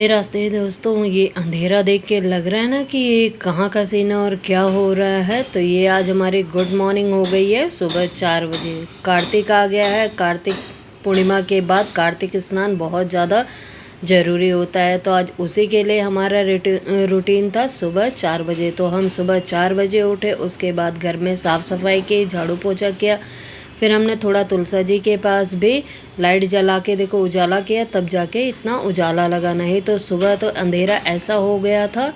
ये रास्ते दोस्तों, ये अंधेरा देख के लग रहा है ना कि ये कहाँ का सीन है और क्या हो रहा है। तो ये आज हमारी गुड मॉर्निंग हो गई है। सुबह 4 बजे कार्तिक आ गया है। कार्तिक पूर्णिमा के बाद कार्तिक स्नान बहुत ज़्यादा ज़रूरी होता है। तो आज उसी के लिए हमारा रूटीन था सुबह 4 बजे। तो हम सुबह 4 बजे उठे, उसके बाद घर में साफ़ सफाई की, झाड़ू पोछा किया। फिर हमने थोड़ा तुलसा जी के पास भी लाइट जला के देखो उजाला किया, तब जाके इतना उजाला लगा। नहीं तो सुबह तो अंधेरा ऐसा हो गया था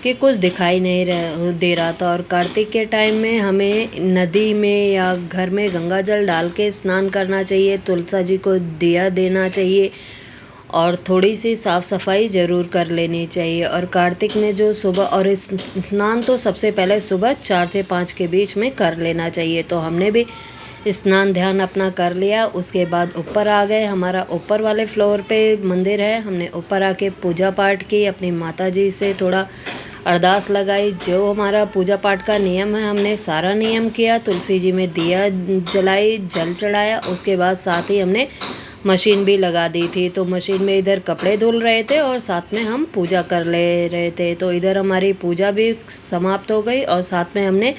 कि कुछ दिखाई नहीं दे रहा था। और कार्तिक के टाइम में हमें नदी में या घर में गंगा जल डाल के स्नान करना चाहिए, तुलसा जी को दिया देना चाहिए और थोड़ी सी साफ़ सफाई ज़रूर कर लेनी चाहिए। और कार्तिक में जो सुबह और इस स्नान तो सबसे पहले सुबह 4 से 5 के बीच में कर लेना चाहिए। तो हमने भी स्नान ध्यान अपना कर लिया। उसके बाद ऊपर आ गए। हमारा ऊपर वाले फ्लोर पे मंदिर है। हमने ऊपर आके पूजा पाठ की, अपनी माता जी से थोड़ा अरदास लगाई। जो हमारा पूजा पाठ का नियम है हमने सारा नियम किया। तुलसी जी में दिया जलाई, जल चढ़ाया। उसके बाद साथ ही हमने मशीन भी लगा दी थी। तो मशीन में इधर कपड़े धुल रहे थे और साथ में हम पूजा कर ले रहे थे। तो इधर हमारी पूजा भी समाप्त हो गई और साथ में हमने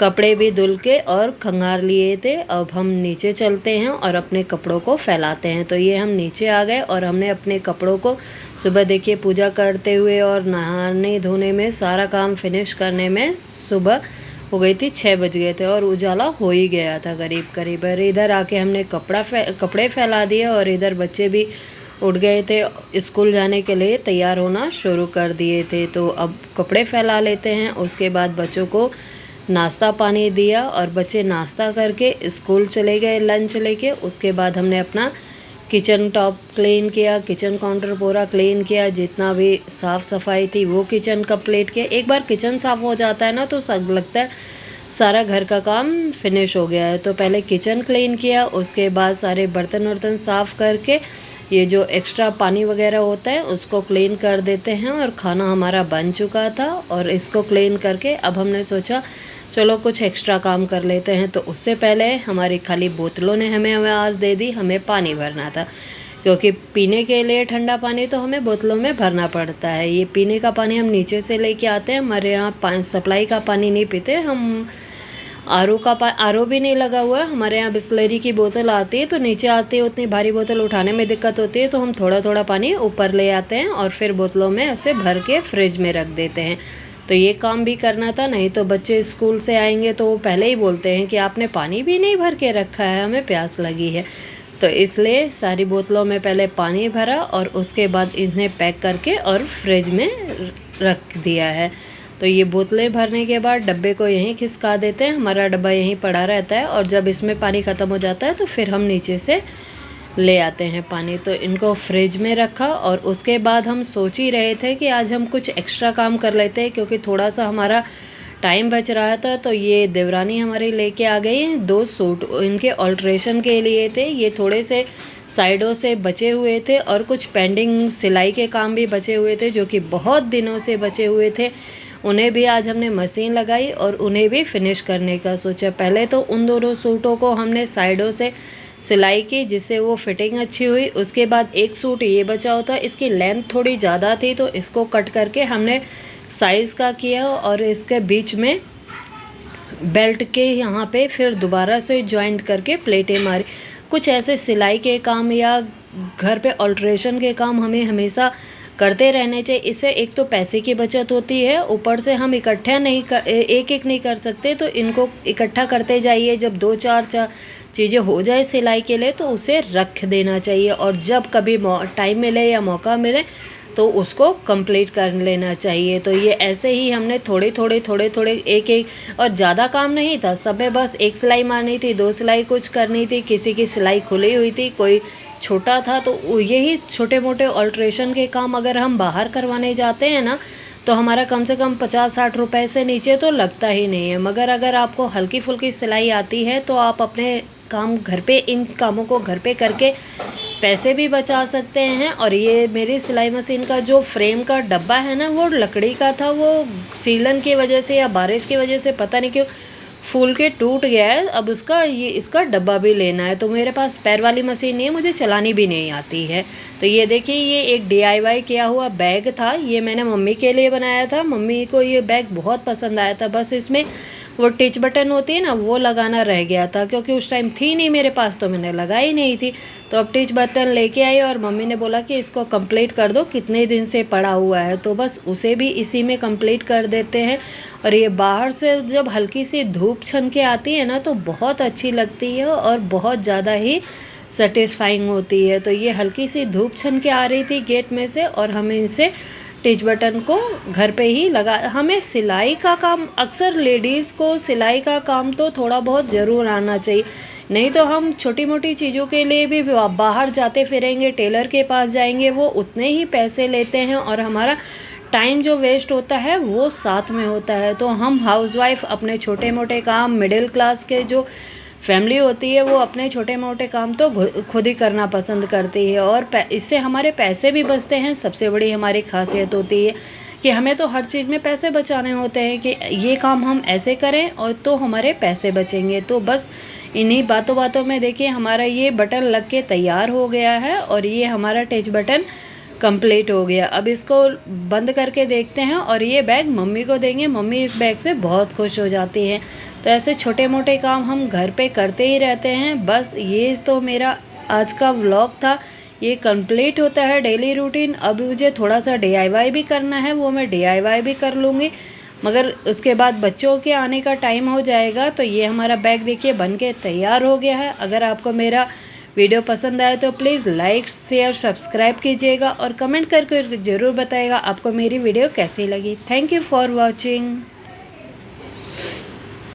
कपड़े भी धुल के और खंगार लिए थे। अब हम नीचे चलते हैं और अपने कपड़ों को फैलाते हैं। तो ये हम नीचे आ गए और हमने अपने कपड़ों को सुबह देखिए पूजा करते हुए और नहाने धोने में सारा काम फिनिश करने में सुबह हो गई थी, 6 बज गए थे और उजाला हो ही गया था करीब करीब। और इधर आके हमने कपड़े फैला दिए और इधर बच्चे भी उठ गए थे, स्कूल जाने के लिए तैयार होना शुरू कर दिए थे। तो अब कपड़े फैला लेते हैं। उसके बाद बच्चों को नाश्ता पानी दिया और बच्चे नाश्ता करके स्कूल चले गए लंच लेके। उसके बाद हमने अपना किचन टॉप क्लीन किया, किचन काउंटर पूरा क्लीन किया, जितना भी साफ़ सफाई थी वो किचन कंप्लीट किया। एक बार किचन साफ़ हो जाता है ना तो सब लगता है सारा घर का काम फिनिश हो गया है। तो पहले किचन क्लीन किया, उसके बाद सारे बर्तन वर्तन साफ़ करके ये जो एक्स्ट्रा पानी वगैरह होता है उसको क्लीन कर देते हैं। और खाना हमारा बन चुका था और इसको क्लीन करके अब हमने सोचा चलो कुछ एक्स्ट्रा काम कर लेते हैं। तो उससे पहले हमारी खाली बोतलों ने हमें आवाज़ दे दी, हमें पानी भरना था। क्योंकि पीने के लिए ठंडा पानी तो हमें बोतलों में भरना पड़ता है। ये पीने का पानी हम नीचे से लेके आते हैं। हमारे यहाँ सप्लाई का पानी नहीं पीते हम। आरओ भी नहीं लगा हुआ है हमारे यहाँ। बिस्लरी की बोतल आती है तो नीचे आती है, उतनी भारी बोतल उठाने में दिक्कत होती है। तो हम थोड़ा थोड़ा पानी ऊपर ले आते हैं और फिर बोतलों में ऐसे भर के फ्रिज में रख देते हैं। तो ये काम भी करना था, नहीं तो बच्चे स्कूल से आएंगे तो वो पहले ही बोलते हैं कि आपने पानी भी नहीं भर के रखा है, हमें प्यास लगी है। तो इसलिए सारी बोतलों में पहले पानी भरा और उसके बाद इन्हें पैक करके और फ्रिज में रख दिया है। तो ये बोतलें भरने के बाद डब्बे को यहीं खिसका देते हैं। हमारा डब्बा यहीं पड़ा रहता है और जब इसमें पानी ख़त्म हो जाता है तो फिर हम नीचे से ले आते हैं पानी। तो इनको फ्रिज में रखा और उसके बाद हम सोच ही रहे थे कि आज हम कुछ एक्स्ट्रा काम कर लेते हैं क्योंकि थोड़ा सा हमारा टाइम बच रहा था। तो ये देवरानी हमारी लेके आ गई 2 सूट, इनके ऑल्ट्रेशन के लिए थे। ये थोड़े से साइडों से बचे हुए थे और कुछ पेंडिंग सिलाई के काम भी बचे हुए थे जो कि बहुत दिनों से बचे हुए थे। उन्हें भी आज हमने मशीन लगाई और उन्हें भी फिनिश करने का सोचा। पहले तो उन दोनों सूटों को हमने साइडों से सिलाई की जिससे वो फिटिंग अच्छी हुई। उसके बाद एक सूट ये बचा होता, इसकी लेंथ थोड़ी ज़्यादा थी तो इसको कट करके हमने साइज़ का किया और इसके बीच में बेल्ट के यहाँ पे फिर दोबारा से जॉइंट करके प्लेटें मारी। कुछ ऐसे सिलाई के काम या घर पे ऑल्ट्रेशन के काम हमें हमेशा करते रहने चाहिए। इससे एक तो पैसे की बचत होती है, ऊपर से हम इकट्ठा नहीं एक एक नहीं कर सकते तो इनको इकट्ठा करते जाइए। जब 2-4 चीज़ें हो जाए सिलाई के लिए तो उसे रख देना चाहिए और जब कभी टाइम मिले या मौका मिले तो उसको कंप्लीट कर लेना चाहिए। तो ये ऐसे ही हमने थोड़े थोड़े एक एक और ज़्यादा काम नहीं था सब में, बस एक सिलाई मारनी थी, 2 सिलाई कुछ करनी थी, किसी की सिलाई खुली हुई थी, कोई छोटा था। तो यही छोटे मोटे ऑल्ट्रेशन के काम अगर हम बाहर करवाने जाते हैं ना तो हमारा कम से कम 50-60 रुपए से नीचे तो लगता ही नहीं है। मगर अगर आपको हल्की फुल्की सिलाई आती है तो आप अपने काम घर पे इन कामों को घर पे करके पैसे भी बचा सकते हैं। और ये मेरी सिलाई मशीन का जो फ्रेम का डब्बा है ना वो लकड़ी का था, वो सीलन की वजह से या बारिश की वजह से पता नहीं क्यों फूल के टूट गया है। अब इसका डब्बा भी लेना है। तो मेरे पास पैर वाली मशीन नहीं है, मुझे चलानी भी नहीं आती है। तो ये देखिए, ये एक DIY किया हुआ बैग था। ये मैंने मम्मी के लिए बनाया था। मम्मी को ये बैग बहुत पसंद आया था। बस इसमें वो टिच बटन होती है ना, वो लगाना रह गया था, क्योंकि उस टाइम थी नहीं मेरे पास, तो मैंने लगाई नहीं थी। तो अब टिच बटन लेके आई और मम्मी ने बोला कि इसको कंप्लीट कर दो, कितने दिन से पड़ा हुआ है। तो बस उसे भी इसी में कंप्लीट कर देते हैं। और ये बाहर से जब हल्की सी धूप छन के आती है ना, तो बहुत अच्छी लगती है और बहुत ज़्यादा ही सेटिस्फाइंग होती है। तो ये हल्की सी धूप छन के आ रही थी गेट में से, और हमें इसे टिच बटन को घर पे ही लगा। हमें सिलाई का काम, अक्सर लेडीज़ को सिलाई का काम तो थोड़ा बहुत ज़रूर आना चाहिए, नहीं तो हम छोटी मोटी चीज़ों के लिए भी बाहर जाते फिरेंगे, टेलर के पास जाएंगे, वो उतने ही पैसे लेते हैं और हमारा टाइम जो वेस्ट होता है वो साथ में होता है। तो हम हाउसवाइफ अपने छोटे मोटे काम, मिडिल क्लास के जो फैमिली होती है, वो अपने छोटे मोटे काम तो खुद ही करना पसंद करती है, और इससे हमारे पैसे भी बचते हैं। सबसे बड़ी हमारी खासियत होती है कि हमें तो हर चीज़ में पैसे बचाने होते हैं, कि ये काम हम ऐसे करें और तो हमारे पैसे बचेंगे। तो बस इन्हीं बातों बातों में देखिए, हमारा ये बटन लग के तैयार हो गया है और ये हमारा टच बटन कंप्लीट हो गया। अब इसको बंद करके देखते हैं और ये बैग मम्मी को देंगे। मम्मी इस बैग से बहुत खुश हो जाती हैं। तो ऐसे छोटे मोटे काम हम घर पे करते ही रहते हैं। बस ये तो मेरा आज का व्लॉग था, ये कंप्लीट होता है डेली रूटीन। अब मुझे थोड़ा सा DIY भी करना है, वो मैं DIY भी कर लूँगी, मगर उसके बाद बच्चों के आने का टाइम हो जाएगा। तो ये हमारा बैग देखिए बन के तैयार हो गया है। अगर आपको मेरा वीडियो पसंद आए तो प्लीज़ लाइक, शेयर, सब्सक्राइब कीजिएगा और कमेंट करके ज़रूर बताइएगा आपको मेरी वीडियो कैसी लगी। Thank you for watching.